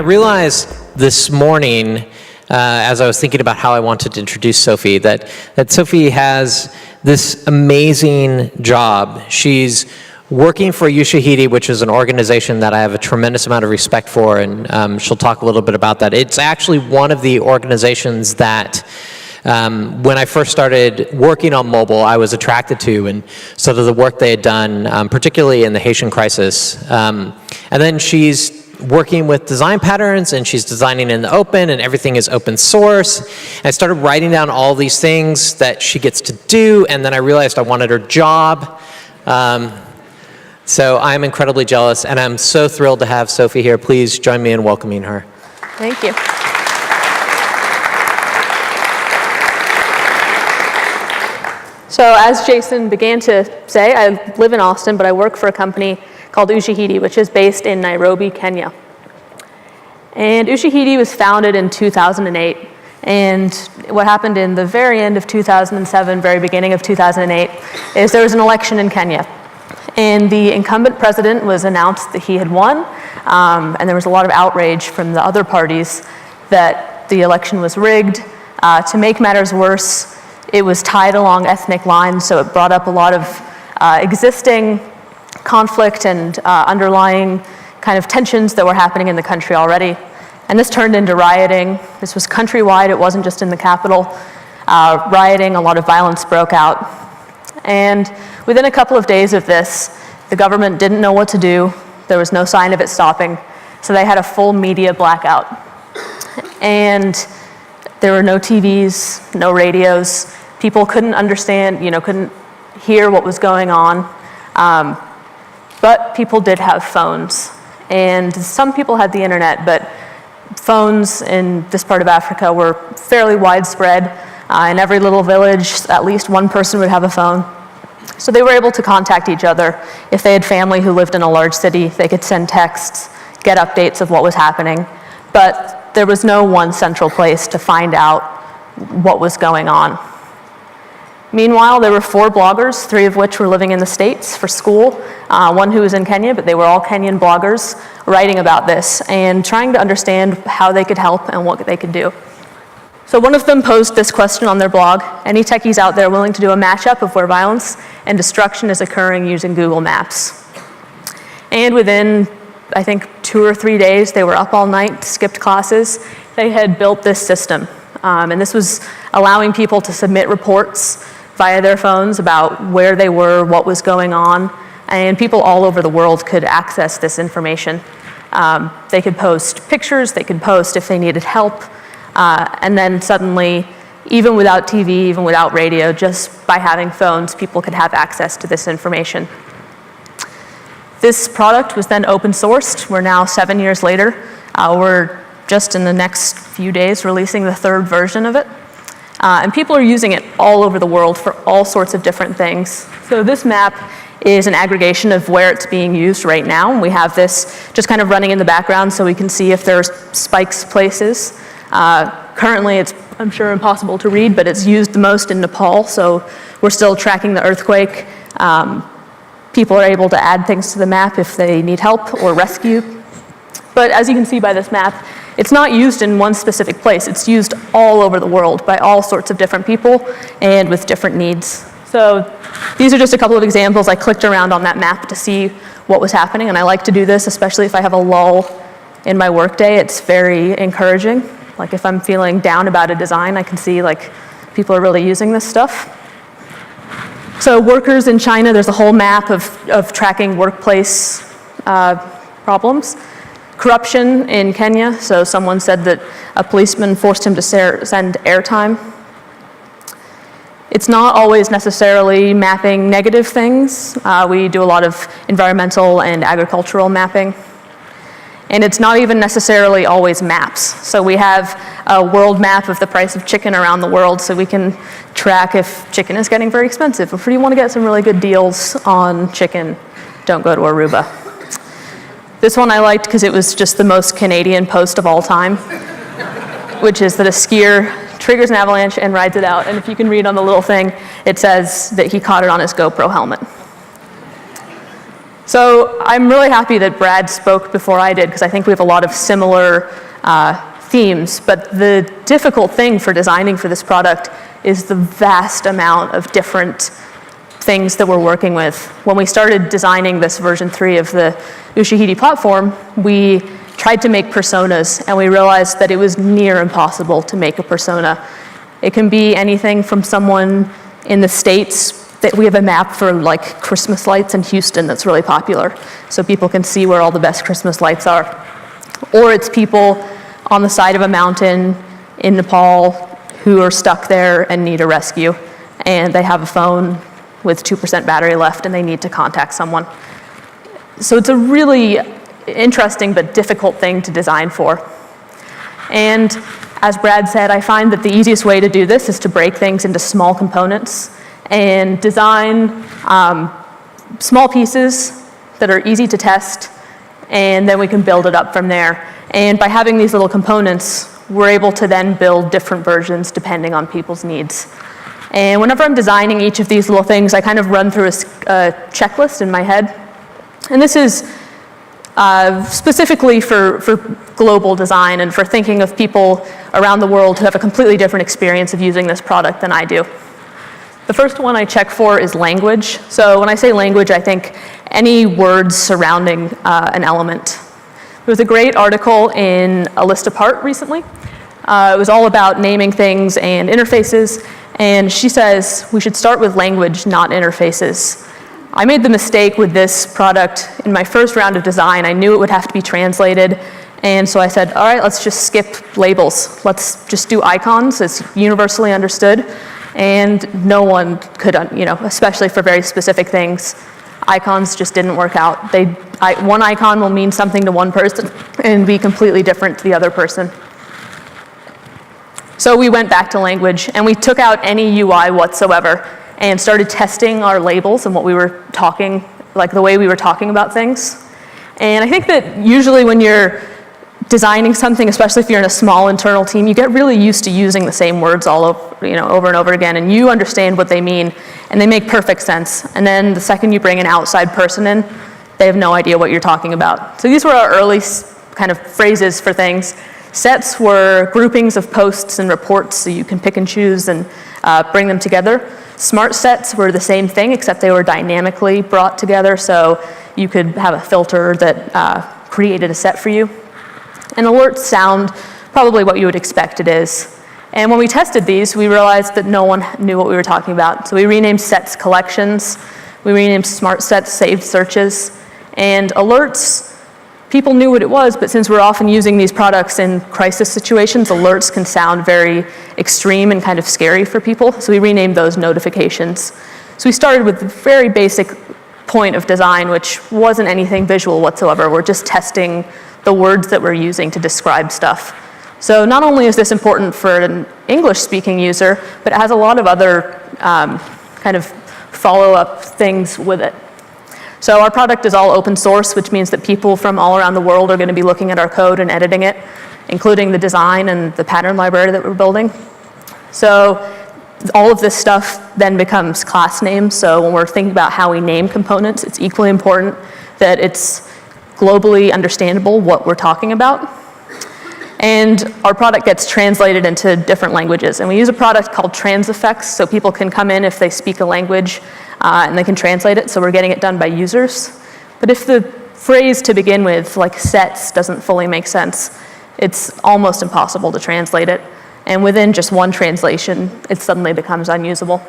realized this morning, as I was thinking about how I wanted to introduce Sophie, that Sophie has this amazing job. She's working for Ushahidi, which is an organization that I have a tremendous amount of respect for, and she'll talk a little bit about that. It's actually one of the organizations that when I first started working on mobile, I was attracted to, and sort of the work they had done, particularly in the Haitian crisis. And then she's working with design patterns, and she's designing in the open, and everything is open source. And I started writing down all these things that she gets to do, and then I realized I wanted her job. So I'm incredibly jealous, and I'm so thrilled to have Sophie here. Please join me in welcoming her. Thank you. So as Jason began to say, I live in Austin, but I work for a company called Ushahidi, which is based in Nairobi, Kenya. And Ushahidi was founded in 2008. And what happened in the very end of 2007, very beginning of 2008, is there was an election in Kenya. And the incumbent president was announced that he had won, and there was a lot of outrage from the other parties that the election was rigged. To make matters worse, it was tied along ethnic lines, so it brought up a lot of existing conflict and underlying kind of tensions that were happening in the country already. And this turned into rioting. This was countrywide, it wasn't just in the capital. Rioting, a lot of violence broke out. And within a couple of days of this, the government didn't know what to do. There was no sign of it stopping. So they had a full media blackout. And there were no TVs, no radios. People couldn't understand, couldn't hear what was going on. But people did have phones. And some people had the internet, but phones in this part of Africa were fairly widespread. In every little village, at least one person would have a phone. So they were able to contact each other. If they had family who lived in a large city, they could send texts, get updates of what was happening. But there was no one central place to find out what was going on. Meanwhile, there were 4 bloggers, 3 of which were living in the States for school, 1 who was in Kenya, but they were all Kenyan bloggers writing about this and trying to understand how they could help and what they could do. So one of them posed this question on their blog: any techies out there willing to do a mashup of where violence and destruction is occurring using Google Maps? And within, I think, 2 or 3 days, they were up all night, skipped classes. They had built this system. And this was allowing people to submit reports via their phones about where they were, what was going on, and people all over the world could access this information. They could post pictures, they could post if they needed help, and then suddenly, even without TV, even without radio, just by having phones, people could have access to this information. This product was then open sourced. We're now 7 years later. We're just in the next few days releasing the 3rd version of it. And people are using it all over the world for all sorts of different things. So this map is an aggregation of where it's being used right now. We have this just kind of running in the background so we can see if there's spikes places. Currently, it's, I'm sure, impossible to read, but it's used the most in Nepal, so we're still tracking the earthquake. People are able to add things to the map if they need help or rescue. But as you can see by this map, it's not used in one specific place. It's used all over the world by all sorts of different people and with different needs. So these are just a couple of examples. I clicked around on that map to see what was happening, and I like to do this, especially if I have a lull in my workday. It's very encouraging. Like if I'm feeling down about a design, I can see like people are really using this stuff. So workers in China, there's a whole map of tracking workplace problems. Corruption in Kenya, so someone said that a policeman forced him to send airtime. It's not always necessarily mapping negative things. We do a lot of environmental and agricultural mapping. And it's not even necessarily always maps. So we have a world map of the price of chicken around the world, so we can track if chicken is getting very expensive. If you want to get some really good deals on chicken, don't go to Aruba. This one I liked because it was just the most Canadian post of all time, which is that a skier triggers an avalanche and rides it out. And if you can read on the little thing, it says that he caught it on his GoPro helmet. So I'm really happy that Brad spoke before I did, because I think we have a lot of similar themes, but the difficult thing for designing for this product is the vast amount of different things that we're working with. When we started designing this version 3 of the Ushahidi platform, we tried to make personas, and we realized that it was near impossible to make a persona. It can be anything from someone in the States, that we have a map for like Christmas lights in Houston that's really popular, so people can see where all the best Christmas lights are. Or it's people on the side of a mountain in Nepal who are stuck there and need a rescue, and they have a phone with 2% battery left and they need to contact someone. So it's a really interesting but difficult thing to design for. And as Brad said, I find that the easiest way to do this is to break things into small components and design small pieces that are easy to test, and then we can build it up from there. And by having these little components, we're able to then build different versions depending on people's needs. And whenever I'm designing each of these little things, I kind of run through a checklist in my head. And this is specifically for global design and for thinking of people around the world who have a completely different experience of using this product than I do. The first one I check for is language. So when I say language, I think any words surrounding an element. There was a great article in A List Apart recently. It was all about naming things and interfaces, and she says we should start with language, not interfaces. I made the mistake with this product in my first round of design. I knew it would have to be translated, and so I said, all right, let's just skip labels. Let's just do icons. It's universally understood, and no one could, especially for very specific things. Icons just didn't work out. One icon will mean something to one person and be completely different to the other person. So we went back to language, and we took out any UI whatsoever and started testing our labels and what we were talking, like the way we were talking about things. And I think that usually when you're designing something, especially if you're in a small internal team, you get really used to using the same words all over, over and over again, and you understand what they mean, and they make perfect sense. And then the second you bring an outside person in, they have no idea what you're talking about. So these were our early kind of phrases for things. Sets were groupings of posts and reports, so you can pick and choose and bring them together. Smart sets were the same thing, except they were dynamically brought together, so you could have a filter that created a set for you. And alerts sound probably what you would expect it is. And when we tested these, we realized that no one knew what we were talking about. So we renamed sets collections, we renamed smart sets saved searches, and alerts, people knew what it was, but since we're often using these products in crisis situations, alerts can sound very extreme and kind of scary for people, so we renamed those notifications. So we started with the very basic point of design, which wasn't anything visual whatsoever. We're just testing the words that we're using to describe stuff. So not only is this important for an English-speaking user, but it has a lot of other kind of follow-up things with it. So our product is all open source, which means that people from all around the world are going to be looking at our code and editing it, including the design and the pattern library that we're building. So all of this stuff then becomes class names. So when we're thinking about how we name components, it's equally important that it's globally understandable what we're talking about. And our product gets translated into different languages. And we use a product called Transifex, so people can come in if they speak a language and they can translate it, so we're getting it done by users. But if the phrase to begin with, like sets, doesn't fully make sense, it's almost impossible to translate it. And within just one translation, it suddenly becomes unusable.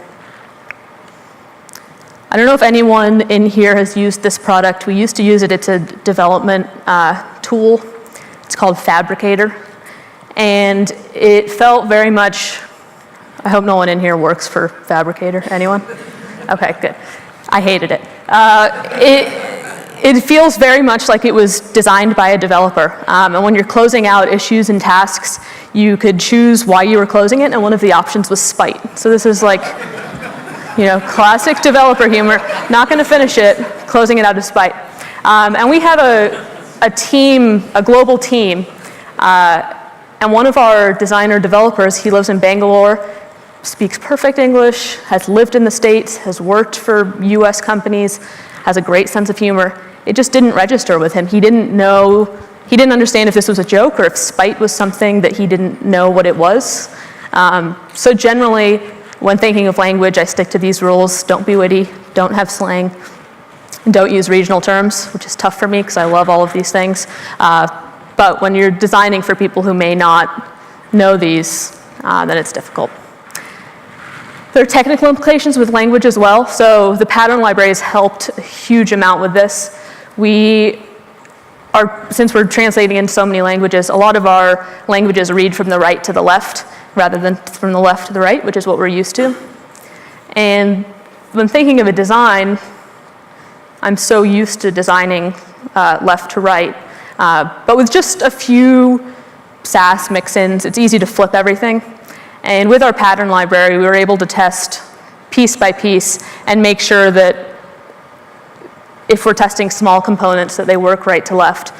I don't know if anyone in here has used this product. We used to use it. It's a development tool. It's called Fabricator. And it felt very much, I hope no one in here works for Fabricator. Anyone? Okay, good. I hated it. It feels very much like it was designed by a developer. And when you're closing out issues and tasks, you could choose why you were closing it, and one of the options was spite. So this is like, classic developer humor. Not going to finish it, closing it out of spite. And we have a team, a global team, and one of our designer developers, he lives in Bangalore, speaks perfect English, has lived in the States, has worked for US companies, has a great sense of humor, it just didn't register with him. He didn't understand if this was a joke or if spite was something that he didn't know what it was. So generally, when thinking of language, I stick to these rules. Don't be witty, don't have slang, don't use regional terms, which is tough for me because I love all of these things. But when you're designing for people who may not know these, then it's difficult. There are technical implications with language as well. So the pattern libraries helped a huge amount with this. Since we're translating in so many languages, a lot of our languages read from the right to the left rather than from the left to the right, which is what we're used to. And when thinking of a design, I'm so used to designing left to right. But with just a few SAS mix-ins, it's easy to flip everything. And with our pattern library, we were able to test piece by piece and make sure that if we're testing small components, that they work right to left.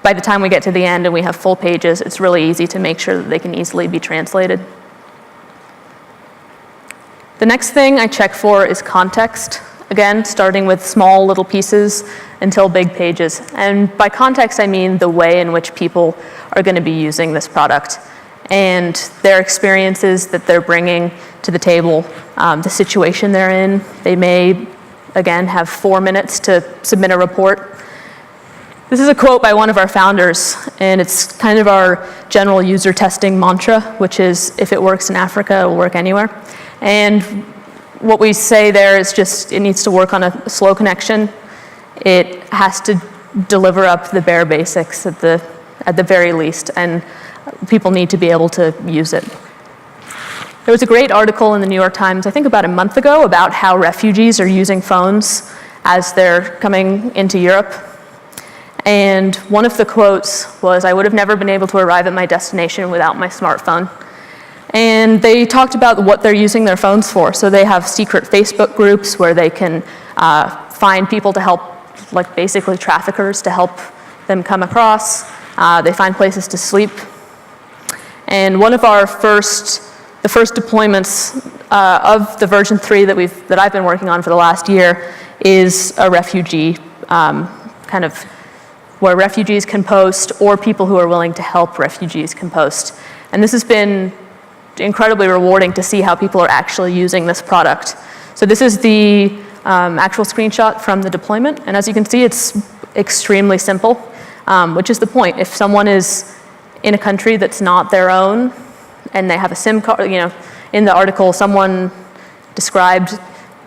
By the time we get to the end and we have full pages, it's really easy to make sure that they can easily be translated. The next thing I check for is context. Again, starting with small little pieces until big pages. And by context, I mean the way in which people are going to be using this product and their experiences that they're bringing to the table, the situation they're in. They may, again, have 4 minutes to submit a report. This is a quote by one of our founders, and it's kind of our general user testing mantra, which is, if it works in Africa, it will work anywhere. And what we say there is just, it needs to work on a slow connection. It has to deliver up the bare basics at the very least, and people need to be able to use it. There was a great article in the New York Times, I think about a month ago, about how refugees are using phones as they're coming into Europe. And one of the quotes was, "I would have never been able to arrive at my destination without my smartphone." And they talked about what they're using their phones for. So they have secret Facebook groups where they can find people to help, like basically traffickers, to help them come across. They find places to sleep. And one of the first deployments of the version 3 that I've been working on for the last year is a refugee kind of where refugees can post, or people who are willing to help refugees can post. And this has been incredibly rewarding to see how people are actually using this product. So this is the actual screenshot from the deployment. And as you can see, it's extremely simple, which is the point. If someone is in a country that's not their own and they have a SIM card, in the article, someone described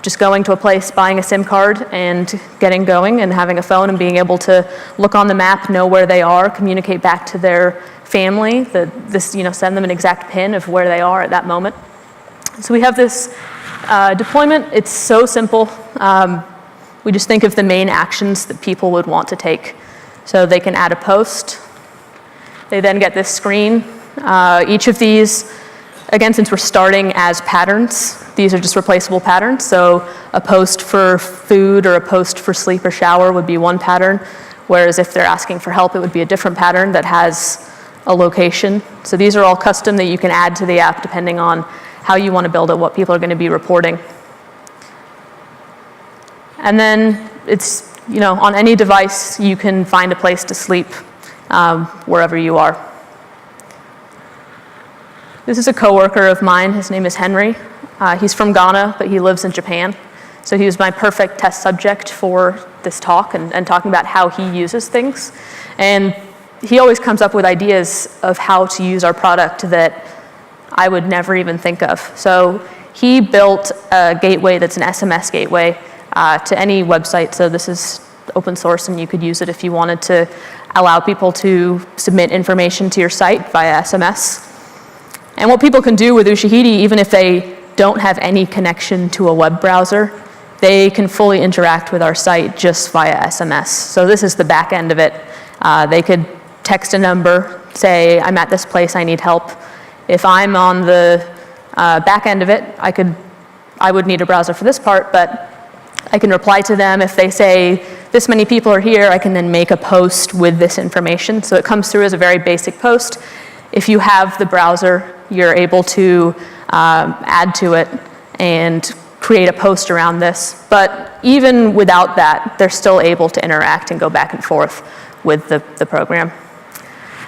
just going to a place, buying a SIM card and getting going and having a phone and being able to look on the map, know where they are, communicate back to their family, send them an exact pin of where they are at that moment. So we have this deployment. It's so simple. We just think of the main actions that people would want to take. So they can add a post. They then get this screen. Each of these, again, since we're starting as patterns, these are just replaceable patterns. So a post for food or a post for sleep or shower would be one pattern, whereas if they're asking for help, it would be a different pattern that has a location. So these are all custom that you can add to the app depending on how you want to build it, what people are going to be reporting. And then it's, on any device, you can find a place to sleep wherever you are. This is a coworker of mine. His name is Henry. He's from Ghana, but he lives in Japan. So he was my perfect test subject for this talk and talking about how he uses things. And he always comes up with ideas of how to use our product that I would never even think of. So he built a gateway that's an SMS gateway to any website. So this is open source, and you could use it if you wanted to allow people to submit information to your site via SMS. And what people can do with Ushahidi, even if they don't have any connection to a web browser, they can fully interact with our site just via SMS. So this is the back end of it. They could text a number, say, I'm at this place, I need help. If I'm on the back end of it, I would need a browser for this part, but I can reply to them. If they say, this many people are here, I can then make a post with this information. So it comes through as a very basic post. If you have the browser, you're able to add to it and create a post around this. But even without that, they're still able to interact and go back and forth with the program.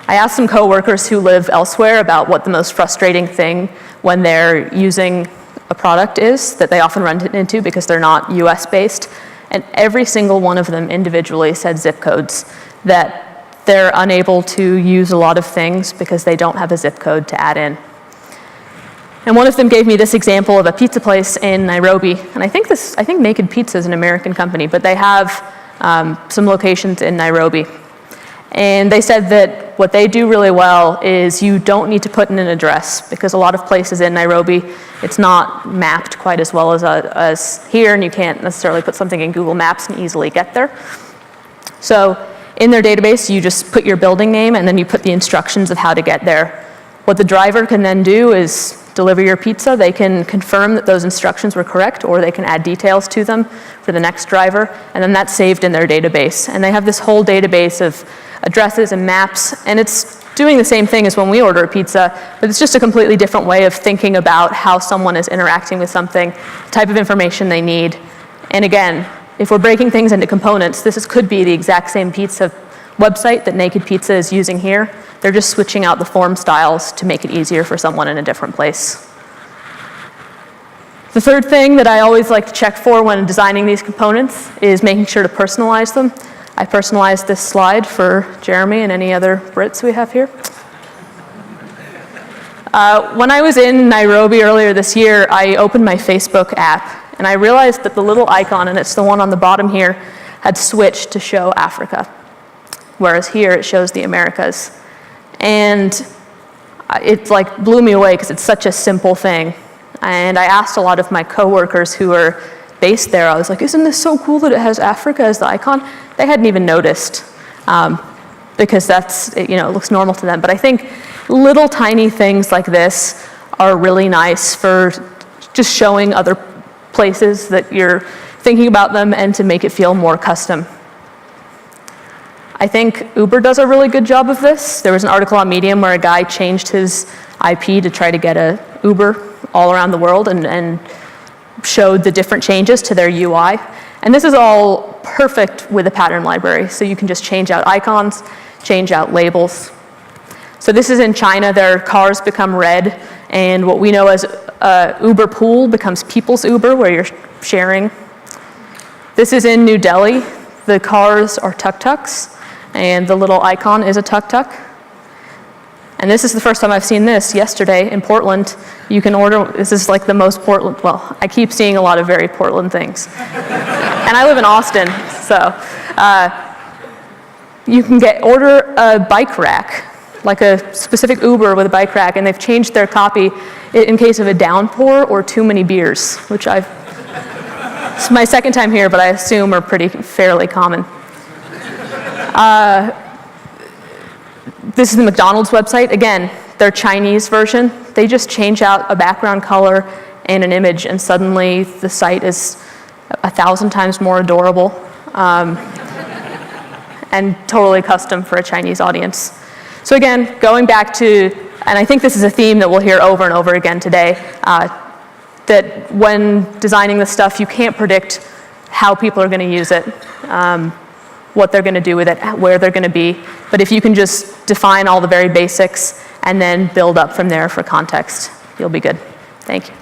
I asked some coworkers who live elsewhere about what the most frustrating thing when they're using a product is that they often run into because they're not US based. And every single one of them individually said zip codes, that they're unable to use a lot of things because they don't have a zip code to add in. And one of them gave me this example of a pizza place in Nairobi. And I think Naked Pizza is an American company, but they have some locations in Nairobi. And they said that what they do really well is you don't need to put in an address, because a lot of places in Nairobi, it's not mapped quite as well as here, and you can't necessarily put something in Google Maps and easily get there. So in their database, you just put your building name, and then you put the instructions of how to get there. What the driver can then do is deliver your pizza. They can confirm that those instructions were correct, or they can add details to them for the next driver, and then that's saved in their database. And they have this whole database of addresses and maps, and it's doing the same thing as when we order a pizza, but it's just a completely different way of thinking about how someone is interacting with something, the type of information they need. And again, if we're breaking things into components, could be the exact same pizza website that Naked Pizza is using here. They're just switching out the form styles to make it easier for someone in a different place. The third thing that I always like to check for when designing these components is making sure to personalize them. I personalized this slide for Jeremy and any other Brits we have here. When I was in Nairobi earlier this year, I opened my Facebook app, and I realized that the little icon, and it's the one on the bottom here, had switched to show Africa, whereas here it shows the Americas. And it blew me away because it's such a simple thing. And I asked a lot of my coworkers who are based there, I was like, isn't this so cool that it has Africa as the icon? They hadn't even noticed because it looks normal to them. But I think little tiny things like this are really nice for just showing other places that you're thinking about them and to make it feel more custom. I think Uber does a really good job of this. There was an article on Medium where a guy changed his IP to try to get a Uber all around the world and showed the different changes to their UI. And this is all perfect with a pattern library. So you can just change out icons, change out labels. So this is in China. Their cars become red, and what we know as Uber Pool becomes People's Uber, where you're sharing. This is in New Delhi. The cars are tuk-tuks, and the little icon is a tuk-tuk. And this is the first time I've seen this. Yesterday in Portland, you can order, this is like the most Portland, well, I keep seeing a lot of very Portland things. And I live in Austin, so you can order a bike rack, like a specific Uber with a bike rack, and they've changed their copy in case of a downpour or too many beers, which it's my second time here, but I assume are fairly common. This is the McDonald's website. Again, their Chinese version. They just change out a background color and an image, and suddenly the site is 1,000 times more adorable and totally custom for a Chinese audience. So again, going back to, and I think this is a theme that we'll hear over and over again today, that when designing this stuff, you can't predict how people are going to use it, what they're going to do with it, where they're going to be. But if you can just define all the very basics and then build up from there for context, you'll be good. Thank you.